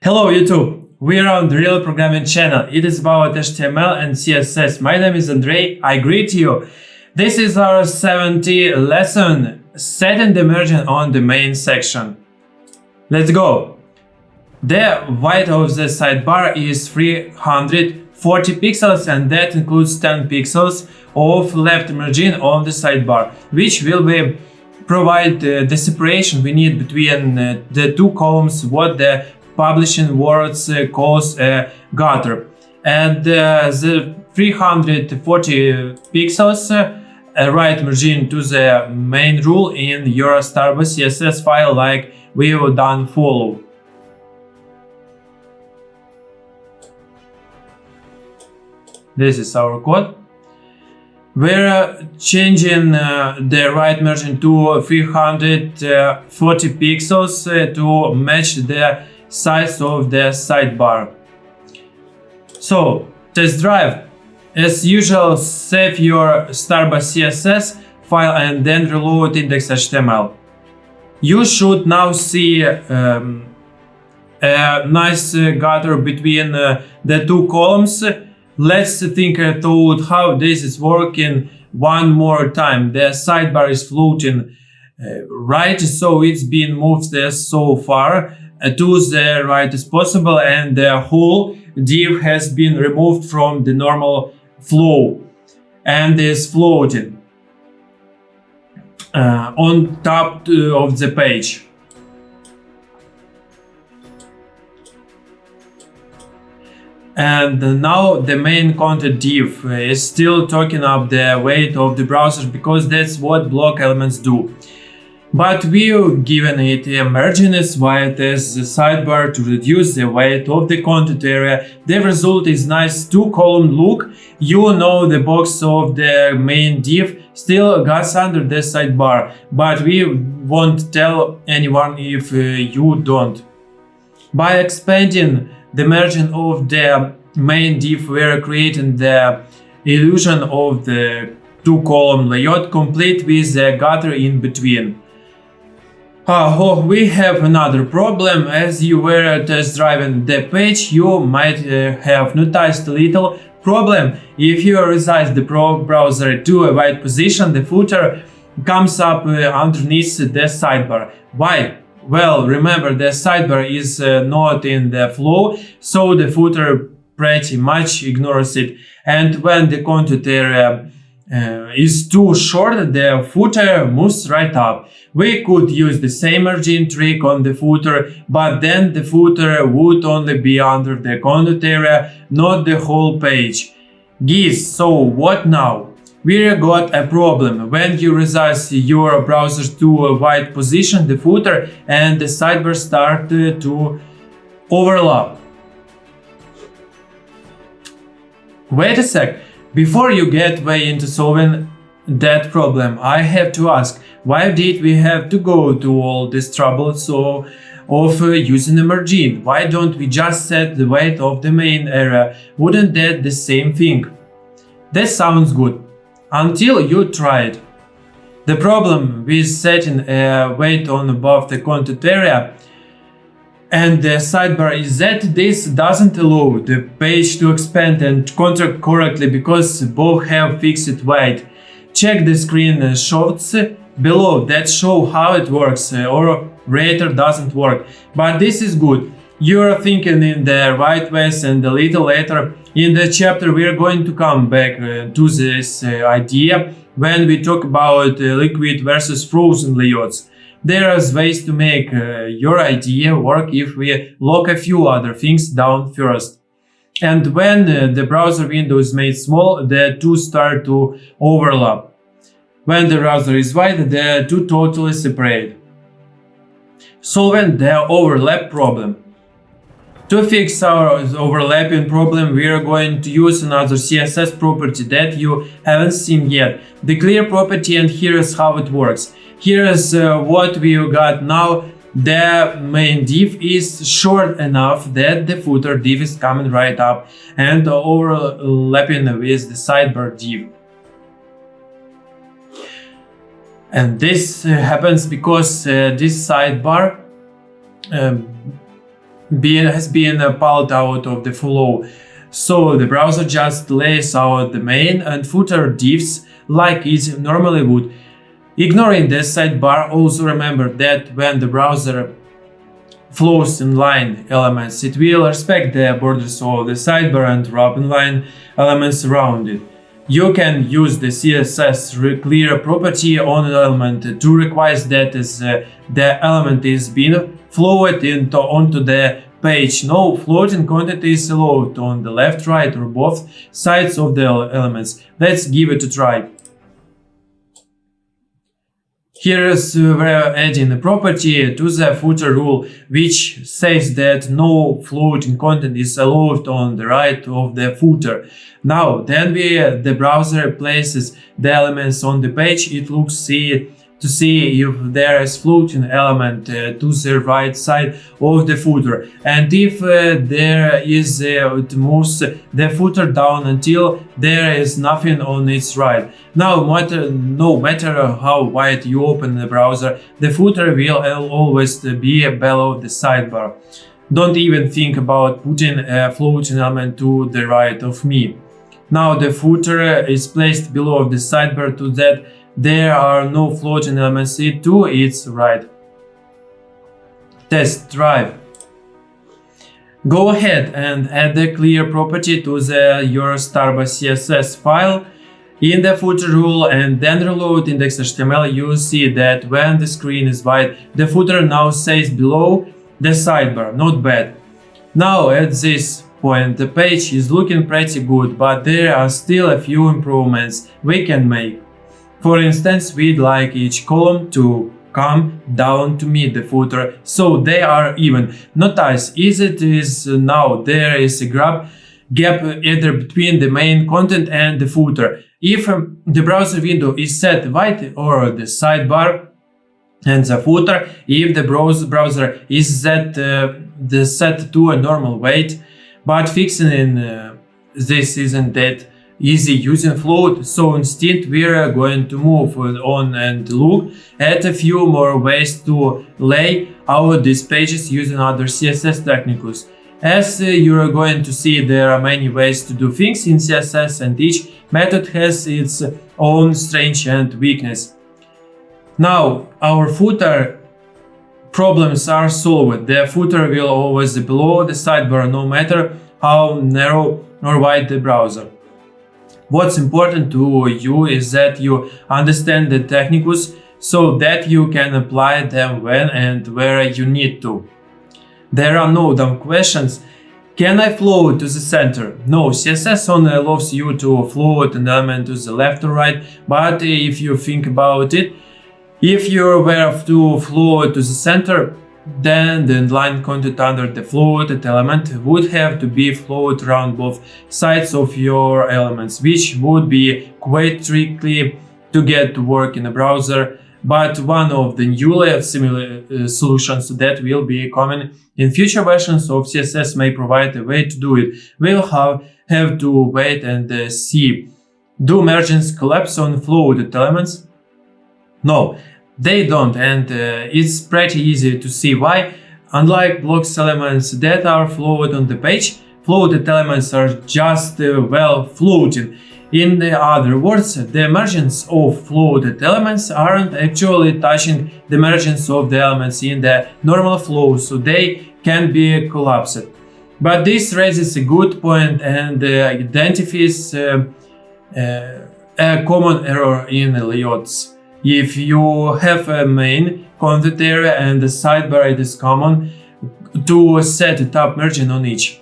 Hello YouTube! We are on the Real Programming channel. It is about HTML and CSS. My name is Andrei. I greet you. This is our 70th lesson, setting the margin on the main section. Let's go! The width of the sidebar is 340 pixels, and that includes 10 pixels of left margin on the sidebar, which will be provide the separation we need between the two columns, what the publishing words calls a gutter. And the 340 pixels right margin to the main rule in your starbuzz.css file, like we've done follow. This is our code. We're changing the right margin to 340 pixels to match the size of the sidebar. So, test drive. As usual, save your starbuzz.css file and then reload index.html. You should now see a nice gutter between the two columns. Let's think through how this is working one more time. The sidebar is floating right, so it's been moved so far to the right as possible, and the whole div has been removed from the normal flow and is floating on top of the page. And now the main content div is still taking up the weight of the browser, because that's what block elements do. But we've given it a margin as wide as the sidebar to reduce the weight of the content area. The result is nice two-column look. You know the box of the main div still goes under the sidebar, but we won't tell anyone if you don't. By expanding the margin of the main div, we're creating the illusion of the two-column layout, complete with the gutter in between. We have another problem. As you were test driving the page, you might have noticed a little problem. If you resize the browser to a wide position, the footer comes up underneath the sidebar. Why? Well, remember, the sidebar is not in the flow, so the footer pretty much ignores it. And when the content area is too short, the footer moves right up. We could use the same margin trick on the footer, but then the footer would only be under the content area, not the whole page. Geez, so what now? We got a problem. When you resize your browser to a wide position, the footer and the sidebar start to overlap. Wait a sec. Before you get way into solving that problem, I have to ask, why did we have to go to all this trouble of using a margin? Why don't we just set the weight of the main area? Wouldn't that the same thing? That sounds good. Until you try it. The problem with setting a weight on above the content area and the sidebar is that this doesn't allow the page to expand and contract correctly, because both have fixed weight. Check the screenshots below that show how it works, or rather doesn't work. But this is good. You're thinking in the right ways, and a little later in the chapter we're going to come back to this idea when we talk about liquid versus frozen layouts. There are ways to make your idea work if we lock a few other things down first. And when the browser window is made small, the two start to overlap. When the browser is wide, the two totally separate. Solving the overlap problem. To fix our overlapping problem, we are going to use another CSS property that you haven't seen yet, the clear property, and here is how it works. Here is what we got now. The main div is short enough that the footer div is coming right up and overlapping with the sidebar div. And this happens because this sidebar has been pulled out of the flow. So the browser just lays out the main and footer divs like it normally would. Ignoring the sidebar, also remember that when the browser flows inline elements, it will respect the borders of the sidebar and wrap inline elements around it. You can use the CSS clear property on an element to request that the element is being flowed onto the page. No floating content is allowed on the left, right, or both sides of the elements. Let's give it a try. Here's we're adding a property to the footer rule, which says that no floating content is allowed on the right of the footer. Now, then the browser places the elements on the page. It looks to see if there is floating element to the right side of the footer, and if there is, it moves the footer down until there is nothing on its right. Now, no matter how wide you open the browser, the footer will always be below the sidebar. Don't even think about putting a floating element to the right of me. Now the footer is placed below the sidebar to that there are no floating elements to its right. Test drive. Go ahead and add the clear property to your starbuzz.css file in the footer rule, and then reload index.html. You see that when the screen is wide, the footer now says below the sidebar. Not bad. Now at this point the page is looking pretty good, but there are still a few improvements we can make. For instance, we'd like each column to come down to meet the footer so they are even. Notice it is now there is a gap either between the main content and the footer. If the browser window is set wide or the sidebar and the footer, if the browser is set to a normal weight, but fixing this isn't that easy using float, so instead we're going to move on and look at a few more ways to lay out these pages using other CSS techniques. As you're going to see, there are many ways to do things in CSS, and each method has its own strength and weakness. Now our footer problems are solved. The footer will always be below the sidebar no matter how narrow or wide the browser. What's important to you is that you understand the techniques so that you can apply them when and where you need to. There are no dumb questions. Can I float to the center? No, CSS only allows you to float an element to the left or right, but if you think about it, if you were to float to the center, then the inline content under the floated element would have to be flowed around both sides of your elements, which would be quite tricky to get to work in a browser. But one of the newly similar solutions that will be coming in future versions of CSS may provide a way to do it. We'll have to wait and see. Do margins collapse on floated elements? No, they don't, and it's pretty easy to see why. Unlike blocks elements that are floated on the page, floated elements are just floating. In other words, the margins of floated elements aren't actually touching the margins of the elements in the normal flow, so they can be collapsed. But this raises a good point and identifies a common error in layouts. If you have a main content area and the sidebar, it is common to set a top margin on each.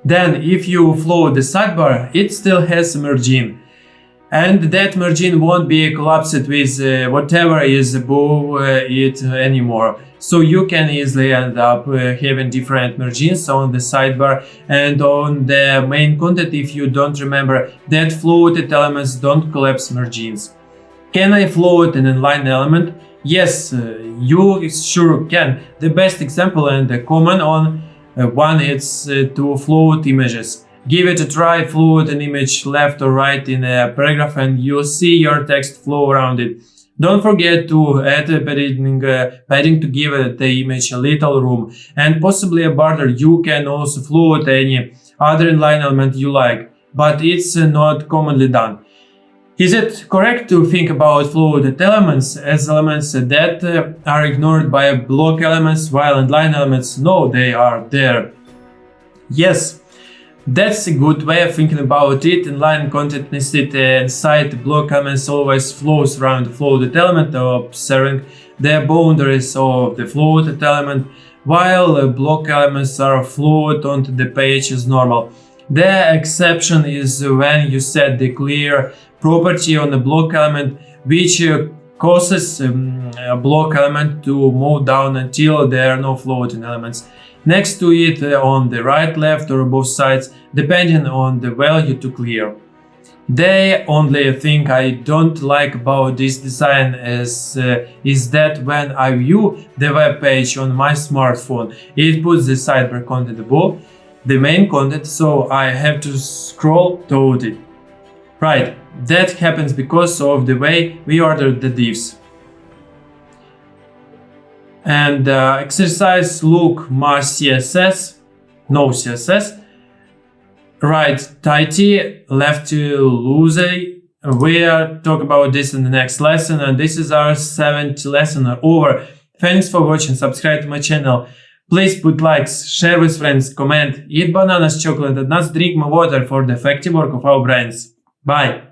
Then if you float the sidebar, it still has a margin, and that margin won't be collapsed with whatever is above it anymore. So you can easily end up having different margins on the sidebar and on the main content if you don't remember that floated elements don't collapse margins. Can I float an inline element? Yes, you sure can. The best example and the common one is to float images. Give it a try, float an image left or right in a paragraph and you'll see your text flow around it. Don't forget to add padding to give the image a little room, and possibly a border. You can also float any other inline element you like, but it's not commonly done. Is it correct to think about floated elements as elements that are ignored by block elements, while inline elements know they are there? Yes. That's a good way of thinking about it. Inline content nested inside the block elements always flows around the floated element, observing the boundaries of the floated element, while block elements are flowed onto the page as normal. The exception is when you set the clear property on the block element, which causes a block element to move down until there are no floating elements next to it on the right, left, or both sides, depending on the value to clear. The only thing I don't like about this design is that when I view the web page on my smartphone, it puts the sidebar content above the main content, so I have to scroll toward it. Right, that happens because of the way we ordered the divs. And exercise look my CSS, no CSS, right tidy, left loosey. We'll talk about this in the next lesson, and this is our 7th lesson over. Thanks for watching, subscribe to my channel. Please put likes, share with friends, comment, eat bananas, chocolate, and nuts, drink more water for the effective work of our brains. Bye!